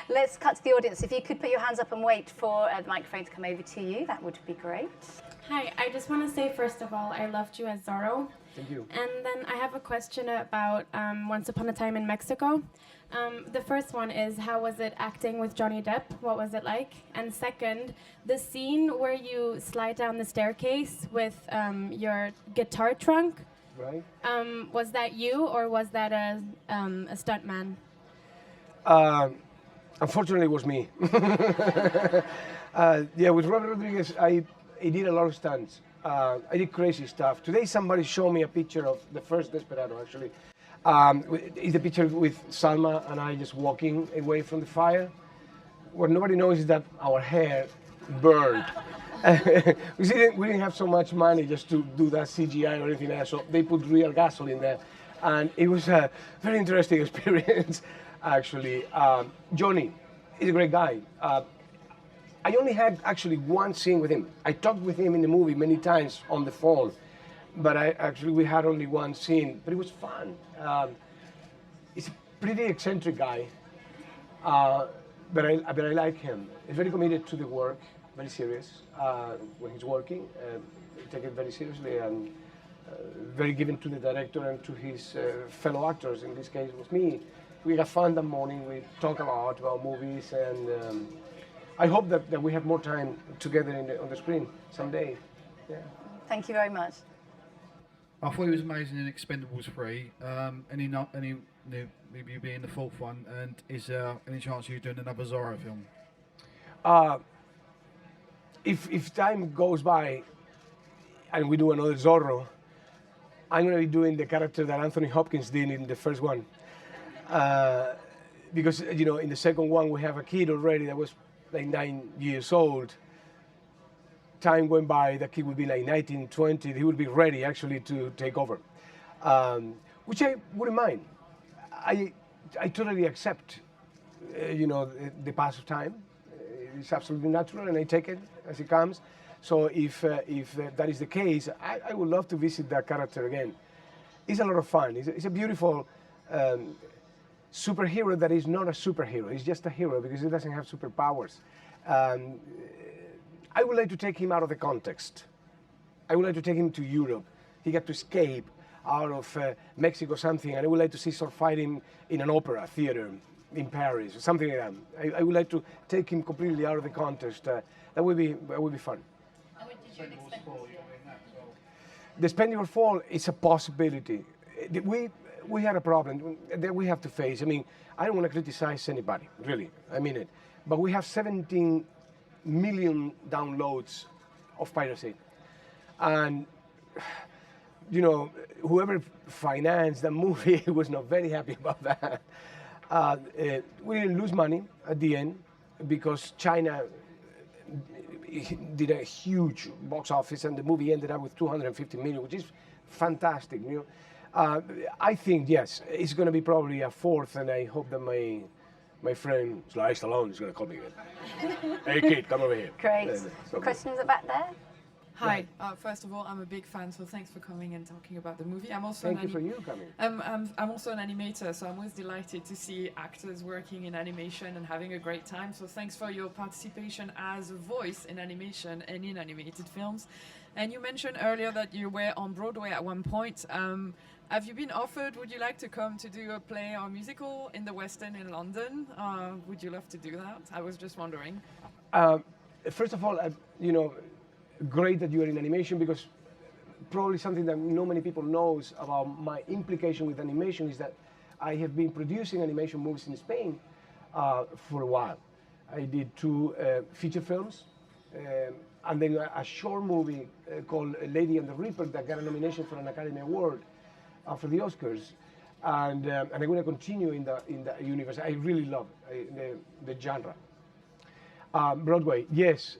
Let's cut to the audience. If you could put your hands up and wait for the microphone to come over to you, that would be great. Hi, I just want to say, first of all, I loved you as Zorro. Thank you. And then I have a question about Once Upon a Time in Mexico. The first one is, how was it acting with Johnny Depp? What was it like? And second, the scene where you slide down the staircase with your guitar trunk, Right. Was that you or was that a stuntman? Unfortunately, it was me. Yeah, with Robert Rodriguez, I did a lot of stunts. I did crazy stuff. Today, somebody showed me a picture of the first Desperado, actually. It's a picture with Salma and I just walking away from the fire. What nobody knows is that our hair burned. we didn't have so much money just to do that CGI or anything else, so they put real gasoline there. And it was a very interesting experience, actually. Johnny is a great guy. I only had actually one scene with him. I talked with him in the movie many times on the phone, but we had only one scene, but it was fun. He's a pretty eccentric guy, but I like him. He's very committed to the work, very serious when he's working. Take it very seriously and very given to the director and to his fellow actors. In this case, it was me. We had fun that morning. We talked a lot about movies, and I hope that we have more time together on the screen someday. Yeah. Thank you very much. I thought it was amazing in Expendables 3. Maybe you being the fourth one, and is there any chance of you doing another Zorro film? If time goes by and we do another Zorro, I'm going to be doing the character that Anthony Hopkins did in the first one. Because, in the second one, we have a kid already that was like 9 years old. Time going by, the kid would be like 19, 20. He would be ready, actually, to take over, which I wouldn't mind. I totally accept, the pass of time. It's absolutely natural, and I take it as it comes. So if that is the case, I would love to visit that character again. It's a lot of fun. It's a beautiful superhero that is not a superhero. He's just a hero because he doesn't have superpowers. I would like to take him out of the context. I would like to take him to Europe. He got to escape out of Mexico or something, and I would like to see Zorro fighting in an opera theater in Paris or something like that. I would like to take him completely out of the context. That would be fun. And what did you expect? The Spendable Fall is a possibility. We had a problem that we have to face. I mean, I don't want to criticize anybody, really. I mean it. But we have 17 million downloads of piracy. And, whoever financed the movie was not very happy about that. We didn't lose money at the end because China did a huge box office and the movie ended up with 250 million, which is fantastic. I think, yes, it's going to be probably a fourth, and I hope that my friend Sly Stallone is going to call me again. Hey kid, come over here. Great. Questions at back there? Hi. First of all, I'm a big fan, so thanks for coming and talking about the movie. I'm also Thank you for you coming. I'm also an animator, so I'm always delighted to see actors working in animation and having a great time. So thanks for your participation as a voice in animation and in animated films. And you mentioned earlier that you were on Broadway at one point. Have you been offered, would you like to come to do a play or musical in the West End in London? Would you love to do that? I was just wondering. First of all, great that you are in animation, because probably something that not many people knows about my implication with animation is that I have been producing animation movies in Spain for a while. I did 2 feature films and then a short movie called Lady and the Reaper that got a nomination for an Academy Award for the Oscars. And I'm going to continue in the universe. I really love the genre. Broadway, yes.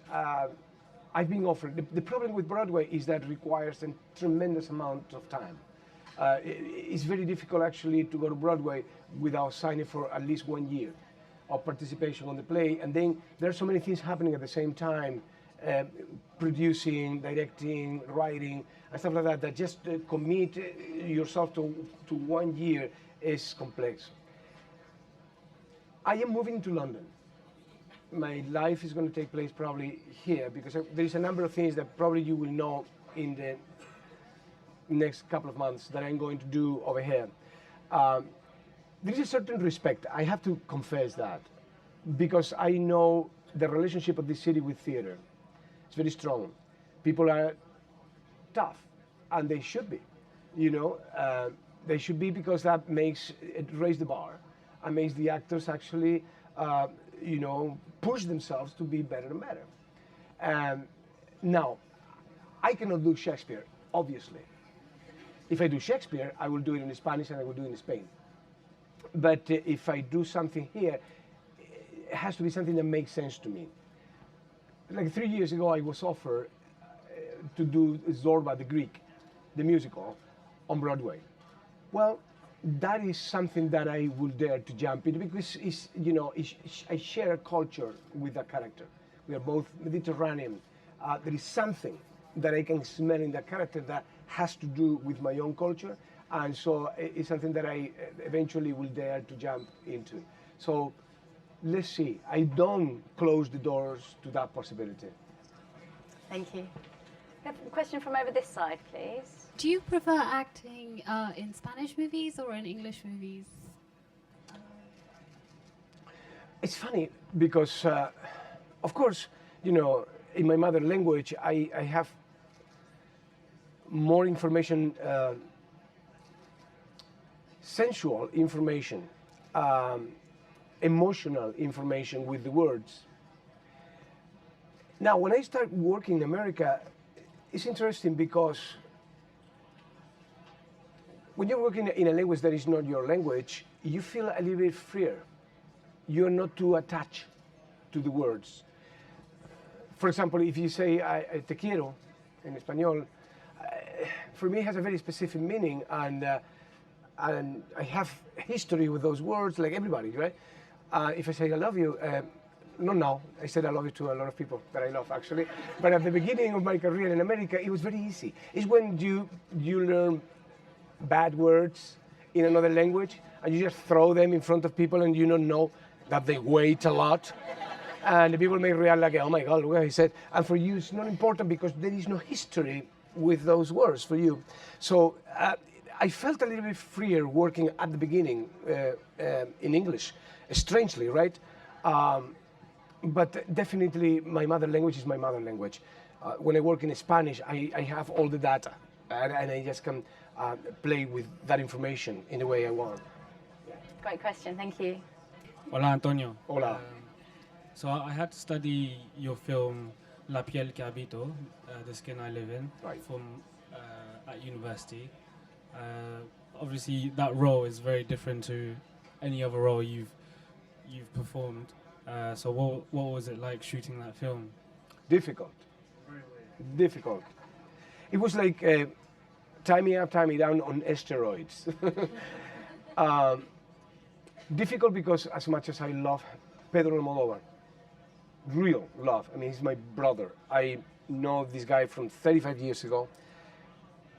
I've been offered. The problem with Broadway is that it requires a tremendous amount of time. It's very difficult actually to go to Broadway without signing for at least 1 year of participation on the play. And then there are so many things happening at the same time, producing, directing, writing, and stuff like that, that just commit yourself to 1 year is complex. I am moving to London. my life is going to take place probably here, because there is a number of things that probably you will know in the next couple of months that I'm going to do over here. There is a certain respect, I have to confess that, because I know the relationship of this city with theater. It's very strong. People are tough, and they should be, you know. They should be, because that makes it raise the bar and makes the actors actually, you know, push themselves to be better and better. Now, I cannot do Shakespeare, obviously. If I do Shakespeare, I will do it in Spanish and I will do it in Spain. But if I do something here, it has to be something that makes sense to me. Like 3 years ago, I was offered to do Zorro the Greek, the musical, on Broadway. Well, that is something that I will dare to jump into, because it's, you know, I share a culture with that character. We are both Mediterranean. There is something that I can smell in that character that has to do with my own culture, and so it's something that I eventually will dare to jump into. So let's see. I don't close the doors to that possibility. Thank you. We have a question from over this side, please. Do you prefer acting in Spanish movies or in English movies? It's funny because, of course, you know, in my mother language, I have more information, sensual information, emotional information with the words. Now, when I start working in America, it's interesting because when you're working in a language that is not your language, you feel a little bit freer. You're not too attached to the words. For example, if you say te quiero in Espanol, for me it has a very specific meaning, and I have history with those words, like everybody, right? If I say I love you, not now, I said I love you to a lot of people that I love, actually. But at the beginning of my career in America, it was very easy. It's when you learn bad words in another language, and you just throw them in front of people, and you don't know that they weight a lot. And the people may react like, oh my God, look what he said. And for you, it's not important because there is no history with those words for you. So I felt a little bit freer working at the beginning in English, strangely, right? But definitely my mother language is my mother language. When I work in Spanish, I have all the data, and I just can play with that information in the way I want. Great question, thank you. Hola, Antonio. Hola. So I had to study your film La piel que habito, The Skin I Live In, Right. from at university. Obviously, that role is very different to any other role you've performed. So what was it like shooting that film? Difficult. Difficult. It was like tie me up, tie me down on steroids. Difficult because as much as I love Pedro Almodóvar, real love, I mean, he's my brother. I know this guy from 35 years ago.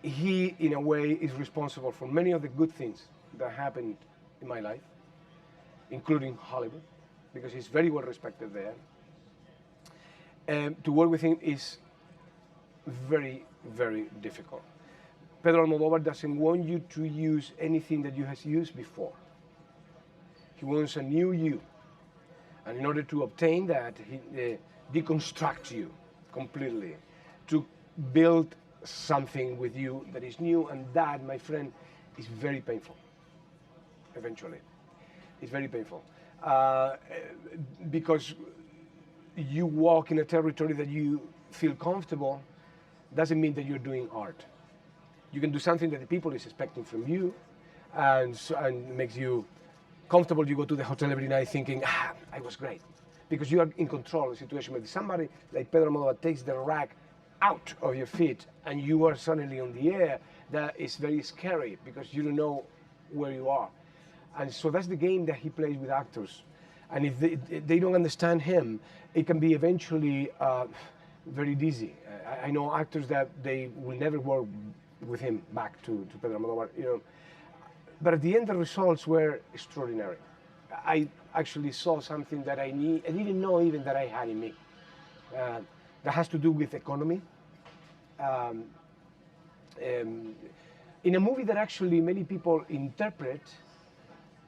He, in a way, is responsible for many of the good things that happened in my life, including Hollywood, because he's very well respected there. To work with him is very, very difficult. Pedro Almodóvar doesn't want you to use anything that you have used before. He wants a new you. And in order to obtain that, he deconstructs you completely to build something with you that is new, and that, my friend, is very painful, eventually. It's very painful. Because you walk in a territory that you feel comfortable, doesn't mean that you're doing art. You can do something that the people is expecting from you, and makes you comfortable. You go to the hotel every night thinking, I was great. Because you are in control of the situation. But somebody like Pedro Almodóvar takes the rag out of your feet and you are suddenly on the air, that is very scary because you don't know where you are. And so that's the game that he plays with actors. And if they don't understand him, it can be eventually very dizzy. I know actors that they will never work with him back to Pedro Almodóvar, you know. But at the end, the results were extraordinary. I actually saw something that I didn't know even that I had in me. That has to do with economy. In a movie that actually many people interpret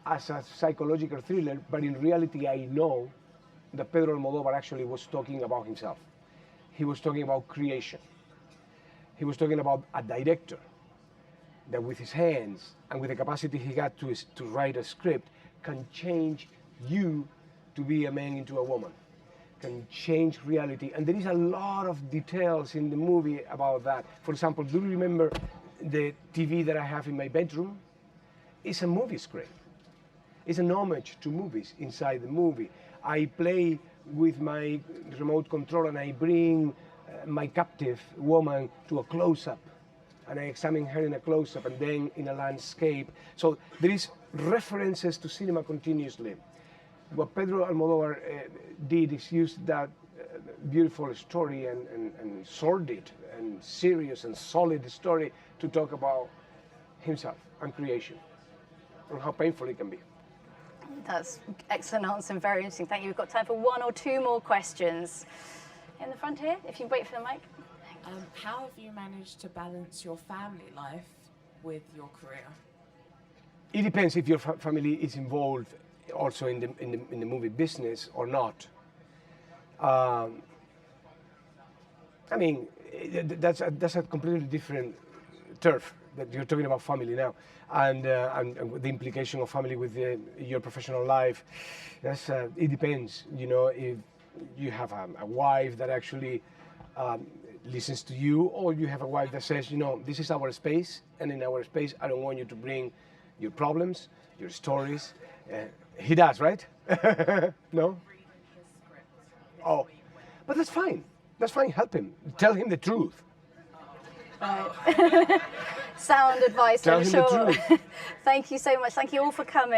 as a psychological thriller, but in reality I know that Pedro Almodóvar actually was talking about himself. He was talking about creation. He was talking about a director that with his hands and with the capacity he got to write a script can change you to be a man into a woman, can change reality. And there is a lot of details in the movie about that. For example, do you remember the TV that I have in my bedroom? It's a movie screen. It's an homage to movies inside the movie. I play with my remote control and I bring my captive woman to a close-up and I examine her in a close-up and then in a landscape. So there is references to cinema continuously. What Pedro Almodóvar did is use that beautiful story and sordid and serious and solid story to talk about himself and creation and how painful it can be. That's excellent answer and very interesting. Thank you. We've got time for one or two more questions. In the front here, if you wait for the mic. How have you managed to balance your family life with your career? It depends if your family is involved also in the movie business or not. I mean, that's a completely different turf that you're talking about family now, and the implication of family with your professional life. It depends. You know, if you have a wife that actually listens to you, or you have a wife that says, you know, this is our space, and in our space, I don't want you to bring your problems, your stories. He does, right? No? Oh, but that's fine. That's fine. Help him. Tell him the truth. Sound advice, Tell I'm him the sure. truth. Thank you so much. Thank you all for coming.